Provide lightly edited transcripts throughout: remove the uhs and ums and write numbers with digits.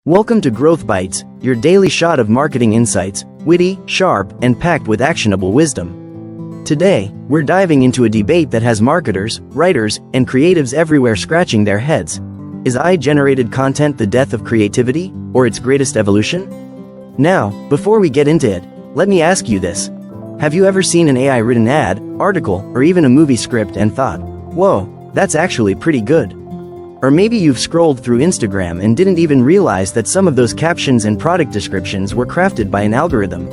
Welcome to Growth Bytes, your daily shot of marketing insights, witty, sharp, and packed with actionable wisdom. Today, we're diving into a debate that has marketers, writers, and creatives everywhere scratching their heads. Is AI-generated content the death of creativity, or its greatest evolution? Now, before we get into it, let me ask you this. Have you ever seen an AI-written ad, article, or even a movie script and thought, "Whoa, that's actually pretty good"? Or maybe you've scrolled through Instagram and didn't even realize that some of those captions and product descriptions were crafted by an algorithm.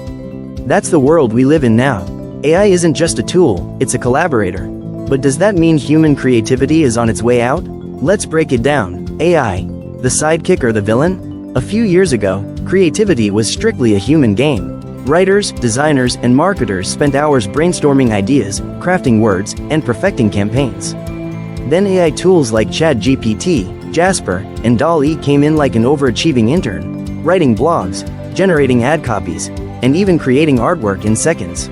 That's the world we live in now. AI isn't just a tool, it's a collaborator. But does that mean human creativity is on its way out? Let's break it down. AI, the sidekick or the villain? A few years ago, creativity was strictly a human game. Writers, designers, and marketers spent hours brainstorming ideas, crafting words, and perfecting campaigns. Then AI tools like ChatGPT, Jasper, and DALL-E came in like an overachieving intern, writing blogs, generating ad copies, and even creating artwork in seconds.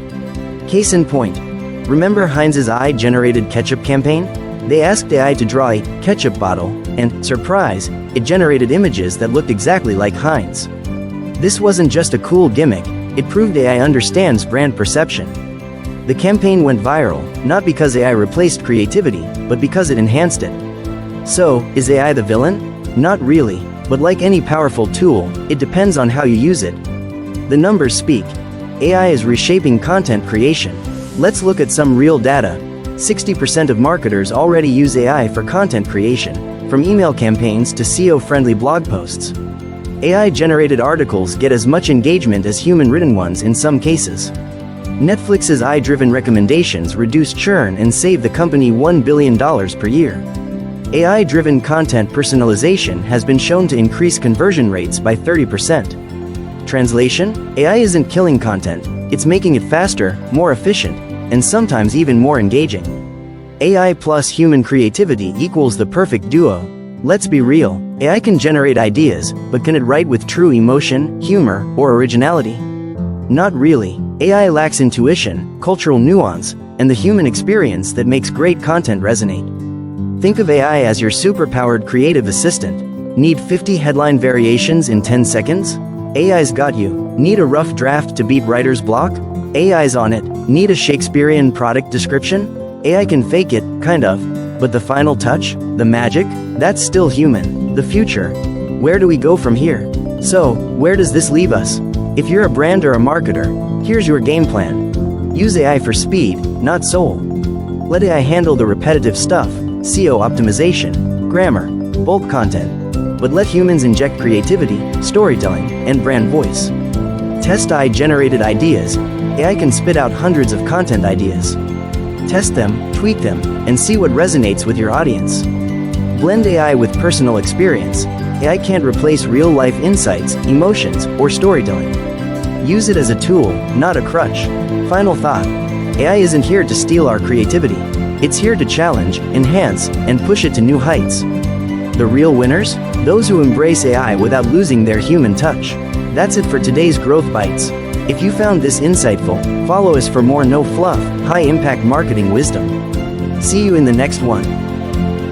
Case in point, remember Heinz's AI-generated ketchup campaign? They asked AI to draw a ketchup bottle, and, surprise, it generated images that looked exactly like Heinz. This wasn't just a cool gimmick, it proved AI understands brand perception. The campaign went viral, not because AI replaced creativity, but because it enhanced it. So, is AI the villain? Not really, but like any powerful tool, it depends on how you use it. The numbers speak. AI is reshaping content creation. Let's look at some real data. 60% of marketers already use AI for content creation, from email campaigns to SEO-friendly blog posts. AI-generated articles get as much engagement as human-written ones in some cases. Netflix's AI-driven recommendations reduce churn and save the company $1 billion per year. AI-driven content personalization has been shown to increase conversion rates by 30%. Translation: AI isn't killing content, it's making it faster, more efficient, and sometimes even more engaging. AI plus human creativity equals the perfect duo. Let's be real, AI can generate ideas, but can it write with true emotion, humor, or originality? Not really. AI lacks intuition, cultural nuance, and the human experience that makes great content resonate. Think of AI as your superpowered creative assistant. Need 50 headline variations in 10 seconds? AI's got you. Need a rough draft to beat writer's block? AI's on it. Need a Shakespearean product description? AI can fake it, kind of. But the final touch? The magic? That's still human. The future. Where do we go from here? So, where does this leave us? If you're a brand or a marketer, here's your game plan. Use AI for speed, not soul. Let AI handle the repetitive stuff, SEO optimization, grammar, bulk content. But let humans inject creativity, storytelling, and brand voice. Test AI-generated ideas. AI can spit out hundreds of content ideas. Test them, tweak them, and see what resonates with your audience. Blend AI with personal experience. AI can't replace real-life insights, emotions, or storytelling. Use it as a tool, not a crutch. Final thought. AI isn't here to steal our creativity. It's here to challenge, enhance, and push it to new heights. The real winners? Those who embrace AI without losing their human touch. That's it for today's Growth Bites. If you found this insightful, follow us for more no-fluff, high-impact marketing wisdom. See you in the next one.